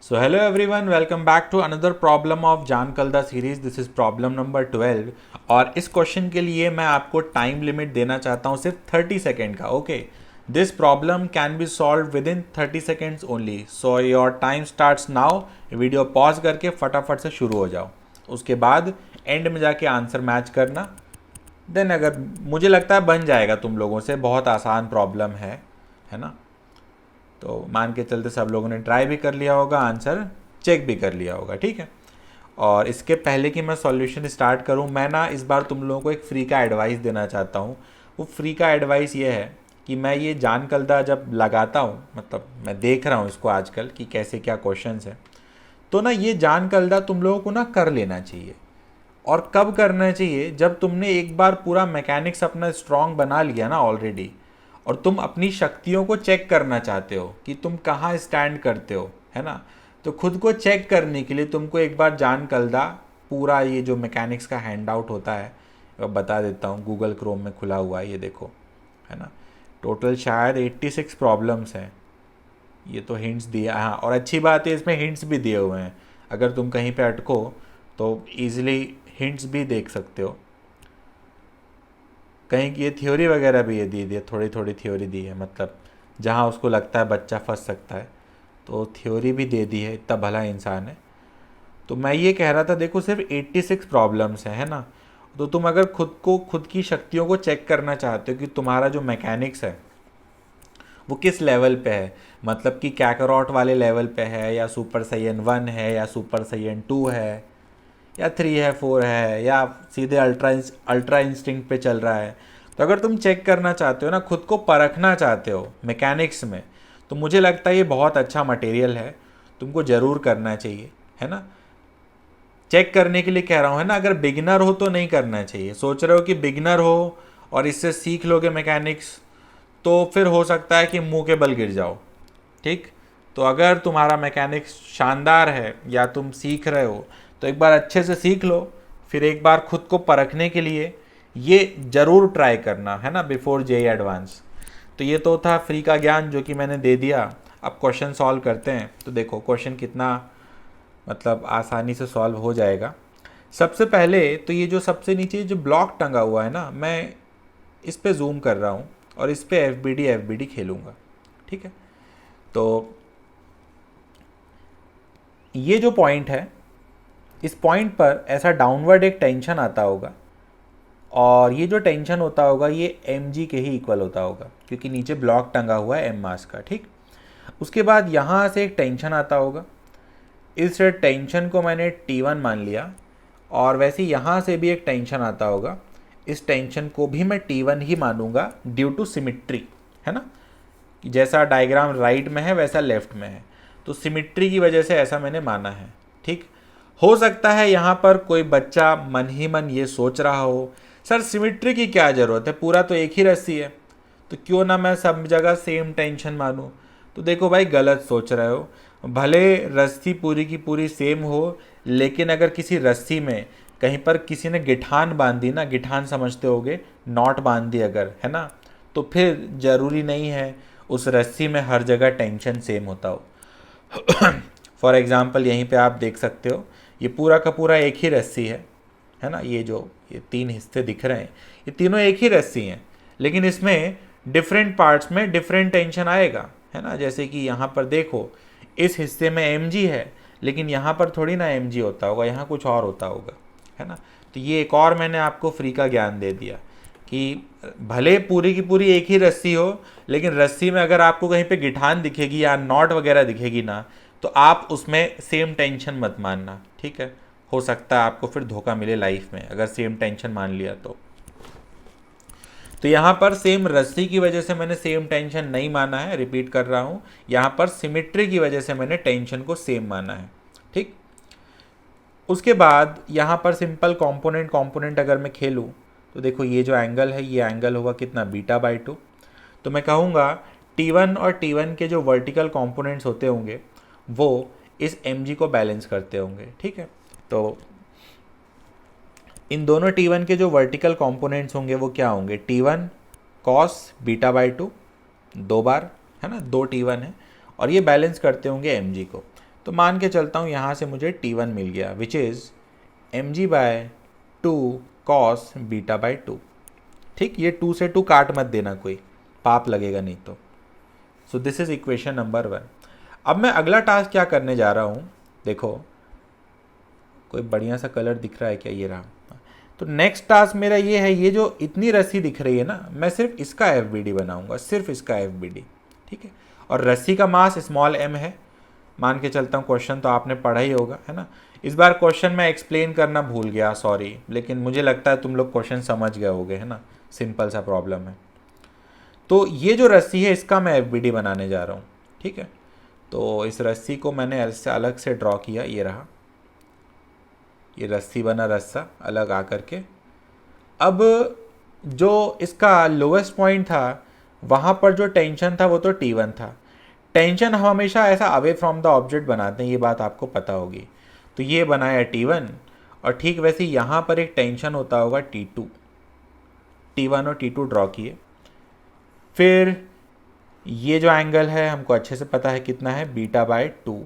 So hello everyone, welcome back to another problem of Jaan Kalda series. This is problem number 12 और इस question के लिए मैं आपको टाइम लिमिट देना चाहता हूँ सिर्फ 30 सेकेंड का. Okay, this problem can be solve with in 30 seconds only. So your time starts now. Video pause करके फटाफट से शुरू हो जाओ. उसके बाद एंड में जाके आंसर मैच करना. देन अगर मुझे लगता है बन जाएगा तुम लोगों से. बहुत आसान प्रॉब्लम है ना. तो मान के चलते सब लोगों ने ट्राई भी कर लिया होगा, आंसर चेक भी कर लिया होगा. ठीक है. और इसके पहले कि मैं सॉल्यूशन स्टार्ट करूं, मैं ना इस बार तुम लोगों को एक फ्री का एडवाइस देना चाहता हूं. वो फ्री का एडवाइस ये है कि मैं ये जान कलदा जब लगाता हूं, मतलब मैं देख रहा हूं इसको आजकल कि कैसे क्या क्वेश्चंस हैं, तो ना ये जान कलदा तुम लोगों को ना कर लेना चाहिए. और कब करना चाहिए? जब तुमने एक बार पूरा मैकेनिक्स अपना स्ट्रांग बना लिया ना ऑलरेडी, और तुम अपनी शक्तियों को चेक करना चाहते हो कि तुम कहाँ स्टैंड करते हो, है ना. तो खुद को चेक करने के लिए तुमको एक बार जान कलदा पूरा ये जो मैकेनिक्स का हैंड आउट होता है, अब बता देता हूँ. गूगल क्रोम में खुला हुआ है, ये देखो, है ना. टोटल शायद 86 प्रॉब्लम्स हैं. ये तो हिंट्स दिया, हाँ, और अच्छी बात है इसमें हिंट्स भी दिए हुए हैं. अगर तुम कहीं पे अटको तो ईजिली हिंट्स भी देख सकते हो. कहीं ये थ्योरी वगैरह भी ये दी है, थोड़ी थोड़ी थ्योरी दी है, मतलब जहाँ उसको लगता है बच्चा फंस सकता है तो थ्योरी भी दे दी है. इतना भला इंसान है. तो मैं ये कह रहा था, देखो सिर्फ 86 प्रॉब्लम्स हैं, है ना. तो तुम अगर खुद की शक्तियों को चेक करना चाहते हो कि तुम्हारा जो मैकेनिक्स है वो किस लेवल पे है, मतलब कि कैकरॉट वाले लेवल पे है, या सुपर साइयन 1 है, या सुपर साइयन 2 है, या 3 है, 4 है, या सीधे अल्ट्रा इंस्टिंक्ट पे चल रहा है. तो अगर तुम चेक करना चाहते हो ना, खुद को परखना चाहते हो मैकेनिक्स में, तो मुझे लगता है ये बहुत अच्छा मटेरियल है. तुमको ज़रूर करना चाहिए, है ना. चेक करने के लिए कह रहा हूँ, है ना. अगर बिगिनर हो तो नहीं करना चाहिए. सोच रहे हो कि बिगिनर हो और इससे सीख लोगे मैकेनिक्स, तो फिर हो सकता है कि मुंह के बल गिर जाओ. ठीक. तो अगर तुम्हारा मैकेनिक्स शानदार है या तुम सीख रहे हो, तो एक बार अच्छे से सीख लो. फिर एक बार खुद को परखने के लिए ये ज़रूर ट्राई करना, है ना, बिफोर जेई एडवांस. तो ये तो था फ्री का ज्ञान जो कि मैंने दे दिया. अब क्वेश्चन सॉल्व करते हैं. तो देखो क्वेश्चन कितना मतलब आसानी से सॉल्व हो जाएगा. सबसे पहले तो ये जो सबसे नीचे जो ब्लॉक टंगा हुआ है ना, मैं इस पे जूम कर रहा हूँ और इस पे एफ बी डी खेलूँगा. ठीक है. तो ये जो पॉइंट है, इस पॉइंट पर ऐसा डाउनवर्ड एक टेंशन आता होगा, और ये जो टेंशन होता होगा ये एम जी के ही इक्वल होता होगा, क्योंकि नीचे ब्लॉक टंगा हुआ है एम मास का. ठीक. उसके बाद यहाँ से एक टेंशन आता होगा. इस टेंशन को मैंने T1 मान लिया, और वैसे यहाँ से भी एक टेंशन आता होगा. इस टेंशन को भी मैं T1 ही मानूंगा ड्यू टू सिमिट्री, है ना. जैसा डायग्राम राइट में है वैसा लेफ्ट में है, तो सिमिट्री की वजह से ऐसा मैंने माना है. ठीक. हो सकता है यहाँ पर कोई बच्चा मन ही मन ये सोच रहा हो, सर सिमिट्री की क्या ज़रूरत है, पूरा तो एक ही रस्सी है, तो क्यों ना मैं सब जगह सेम टेंशन मानूं. तो देखो भाई, गलत सोच रहे हो. भले रस्सी पूरी की पूरी सेम हो, लेकिन अगर किसी रस्सी में कहीं पर किसी ने गिठान बांध दी ना, गिठान समझते होगे, नॉट बांध दी अगर, है ना, तो फिर ज़रूरी नहीं है उस रस्सी में हर जगह टेंशन सेम होता हो. फॉर एग्ज़ाम्पल यहीं पे आप देख सकते हो, ये पूरा का पूरा एक ही रस्सी है ना. ये 3 हिस्से दिख रहे हैं, ये तीनों एक ही रस्सी हैं, लेकिन इसमें डिफरेंट पार्ट्स में डिफरेंट टेंशन आएगा, है ना. जैसे कि यहाँ पर देखो, इस हिस्से में एम जी है, लेकिन यहाँ पर थोड़ी ना एम जी होता होगा, यहाँ कुछ और होता होगा, है ना. तो ये एक और मैंने आपको फ्री का ज्ञान दे दिया कि भले पूरी की पूरी एक ही रस्सी हो, लेकिन रस्सी में अगर आपको कहीं पे गिठान दिखेगी या नॉट वगैरह दिखेगी ना, तो आप उसमें सेम टेंशन मत मानना. ठीक है. हो सकता है आपको फिर धोखा मिले लाइफ में अगर सेम टेंशन मान लिया तो यहाँ पर सेम रस्सी की वजह से मैंने सेम टेंशन नहीं माना है. रिपीट कर रहा हूँ, यहाँ पर सिमिट्री की वजह से मैंने टेंशन को सेम माना है. ठीक. उसके बाद यहाँ पर सिंपल कंपोनेंट अगर मैं खेलूँ, तो देखो ये जो एंगल है, ये एंगल होगा कितना, β/2. तो मैं कहूँगा T1 और T1 के जो वर्टिकल कंपोनेंट्स होते होंगे वो इस mg को बैलेंस करते होंगे. ठीक है. तो इन दोनों T1 के जो वर्टिकल कंपोनेंट्स होंगे वो क्या होंगे, T1 cos β/2 दो बार, है ना, 2 T1 है, और ये बैलेंस करते होंगे mg को. तो मान के चलता हूँ यहाँ से मुझे T1 मिल गया विच इज़ mg/2 cos β/2। ठीक, ये 2 से 2 काट मत देना, कोई पाप लगेगा नहीं तो। So this is equation number 1। अब मैं अगला टास्क क्या करने जा रहा हूँ, देखो कोई बढ़िया सा कलर दिख रहा है क्या, ये रहा। तो नेक्स्ट टास्क मेरा ये है, ये जो इतनी रस्सी दिख रही है ना, मैं सिर्फ इसका FBD बनाऊंगा, सिर्फ इसका FBD। ठीक है, और रस्सी का मास स्मॉल m है, मान के चलता हूँ। क्वेश्चन तो आपने पढ़ा ही होगा, है ना। इस बार क्वेश्चन मैं एक्सप्लेन करना भूल गया, सॉरी, लेकिन मुझे लगता है तुम लोग क्वेश्चन समझ गए होगे, है ना। सिंपल सा प्रॉब्लम है। तो ये जो रस्सी है इसका मैं FBD बनाने जा रहा हूँ। ठीक है, तो इस रस्सी को मैंने ऐसे अलग से ड्रॉ किया, ये रहा, ये रस्सी बना रस्सा अलग आकर के। अब जो इसका लोवेस्ट पॉइंट था वहाँ पर जो टेंशन था वो तो T1 था। टेंशन हम हमेशा ऐसा अवे फ्रॉम द ऑब्जेक्ट बनाते हैं, ये बात आपको पता होगी। तो ये बनाया T1, और ठीक वैसे यहाँ पर एक टेंशन होता होगा T2। T1 और T2 ड्रॉ किए। फिर ये जो एंगल है हमको अच्छे से पता है कितना है, β/2,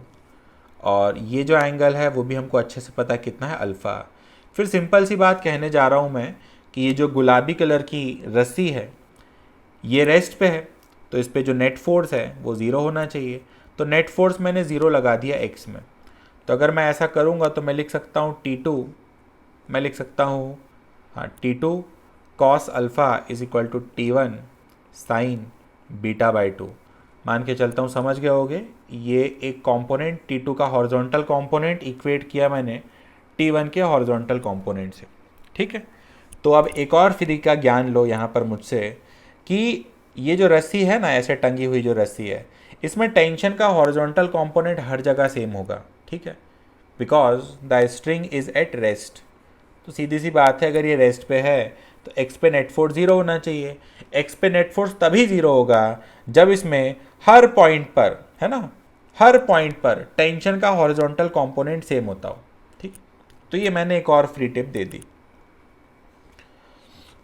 और ये जो एंगल है वो भी हमको अच्छे से पता है कितना है, अल्फ़ा। फिर सिंपल सी बात कहने जा रहा हूँ मैं कि ये जो गुलाबी कलर की रस्सी है ये रेस्ट पे है, तो इस पर जो नेट फोर्स है वो ज़ीरो होना चाहिए। तो नेट फोर्स मैंने ज़ीरो लगा दिया x में। तो अगर मैं ऐसा करूँगा तो मैं लिख सकता हूँ T2, मैं लिख सकता हूँ, हाँ, T2 cos alpha is equal to T1 sine β/2। मान के चलता हूँ समझ गए होगे, ये एक कंपोनेंट T2 का हॉरिजॉन्टल कंपोनेंट इक्वेट किया मैंने T1 के हॉरिजॉन्टल कंपोनेंट से। ठीक है, तो अब एक और फ्री का ज्ञान लो यहाँ पर मुझसे कि ये जो रस्सी है ना, ऐसे टंगी हुई जो रस्सी है, इसमें टेंशन का हॉरिजॉन्टल कंपोनेंट हर जगह सेम होगा। ठीक है, because the string is at rest. तो सीधी सी बात है, अगर ये रेस्ट पे है तो एक्स पे नेट फोर्स ज़ीरो होना चाहिए। एक्स पे नेट फोर्स तभी ज़ीरो होगा जब इसमें हर पॉइंट पर, है ना, हर पॉइंट पर टेंशन का हॉरिजॉन्टल कंपोनेंट सेम होता हो। ठीक, तो ये मैंने एक और फ्री टिप दे दी।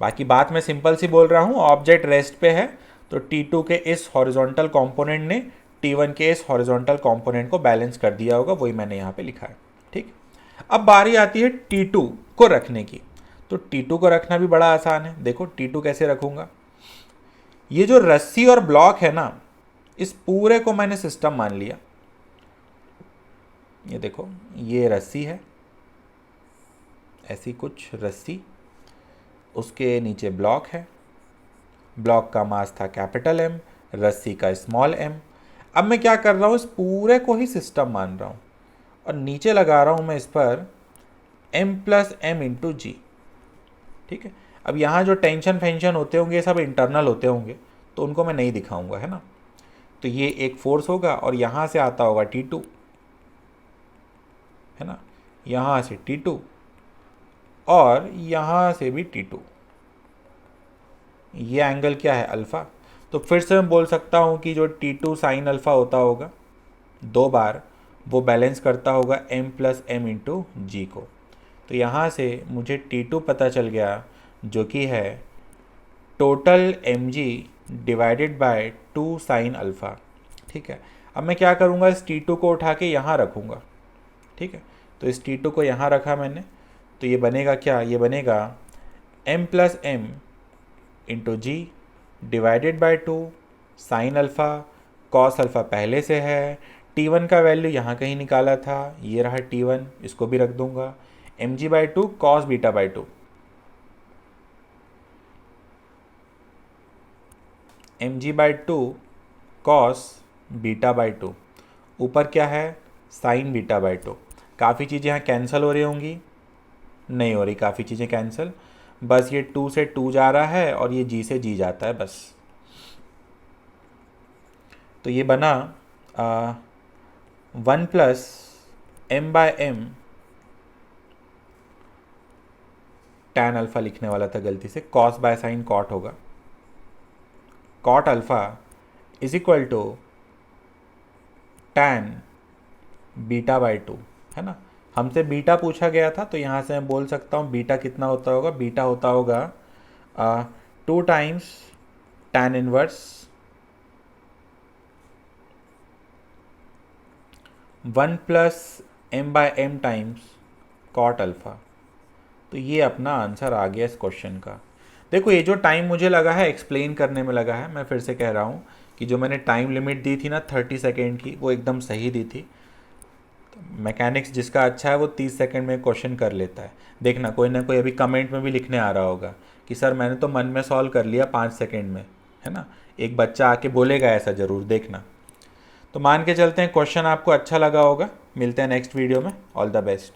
बाकी बात मैं सिंपल सी बोल रहा हूँ, ऑब्जेक्ट रेस्ट पे है तो T2 के इस हॉरिजॉन्टल कंपोनेंट ने T1 के इस हॉरिजॉन्टल कंपोनेंट को बैलेंस कर दिया होगा, वही मैंने यहाँ पे लिखा है। ठीक, अब बारी आती है T2 को रखने की। तो T2 को रखना भी बड़ा आसान है। देखो T2 कैसे रखूँगा, ये जो रस्सी और ब्लॉक है ना, इस पूरे को मैंने सिस्टम मान लिया। ये देखो, ये रस्सी है, ऐसी कुछ रस्सी, उसके नीचे ब्लॉक है, ब्लॉक का मास था कैपिटल M, रस्सी का स्मॉल m। अब मैं क्या कर रहा हूँ, इस पूरे को ही सिस्टम मान रहा हूँ और नीचे लगा रहा हूँ मैं इस पर m+m × g। ठीक है, अब यहाँ जो टेंशन फेंशन होते होंगे सब इंटरनल होते होंगे, तो उनको मैं नहीं दिखाऊंगा, है ना। तो ये एक फोर्स होगा और यहाँ से आता होगा T2, है ना, यहाँ से T2 और यहाँ से भी T2। ये एंगल क्या है, अल्फ़ा। तो फिर से मैं बोल सकता हूँ कि जो T2 साइन अल्फ़ा होता होगा 2 बार, वो बैलेंस करता होगा m+m × g को। तो यहाँ से मुझे T2 पता चल गया, जो कि है total mg divided by 2 sine alpha. ठीक है, अब मैं क्या करूँगा, इस T2 को उठा के यहाँ रखूँगा। ठीक है, तो इस T2 को यहाँ रखा मैंने, तो ये बनेगा क्या, ये बनेगा m+m × g divided by 2 sine alpha cos alpha पहले से है, T1 का वैल्यू यहाँ कहीं निकाला था, ये रहा T1, इसको भी रख दूंगा, mg/2 cos β/2, mg/2 cos β/2, ऊपर क्या है, साइन β/2। काफ़ी चीज़ें यहाँ कैंसिल हो रही होंगी, नहीं हो रही काफ़ी चीज़ें कैंसिल, बस ये 2 से 2 जा रहा है और ये g से g जाता है बस। तो ये बना 1+m/m, tan अल्फ़ा लिखने वाला था गलती से, cos बाय साइन कॉट होगा, cot alpha is equal to tan β/2, है ना। हमसे बीटा पूछा गया था, तो यहाँ से मैं बोल सकता हूँ बीटा कितना होता होगा, बीटा होता होगा 2 times tan 1 1 plus M by M times cot alpha. तो ये अपना आंसर आ गया इस क्वेश्चन का। देखो ये जो टाइम मुझे लगा है एक्सप्लेन करने में लगा है, मैं फिर से कह रहा हूँ कि जो मैंने टाइम लिमिट दी थी ना 30 सेकेंड की, वो एकदम सही दी थी। मैकेनिक्स जिसका अच्छा है वो 30 सेकंड में क्वेश्चन कर लेता है। देखना कोई ना कोई अभी कमेंट में भी लिखने आ रहा होगा कि सर मैंने तो मन में सॉल्व कर लिया 5 सेकंड में, है ना। एक बच्चा आके बोलेगा ऐसा ज़रूर, देखना। तो मान के चलते हैं क्वेश्चन आपको अच्छा लगा होगा। मिलते हैं नेक्स्ट वीडियो में। All the best.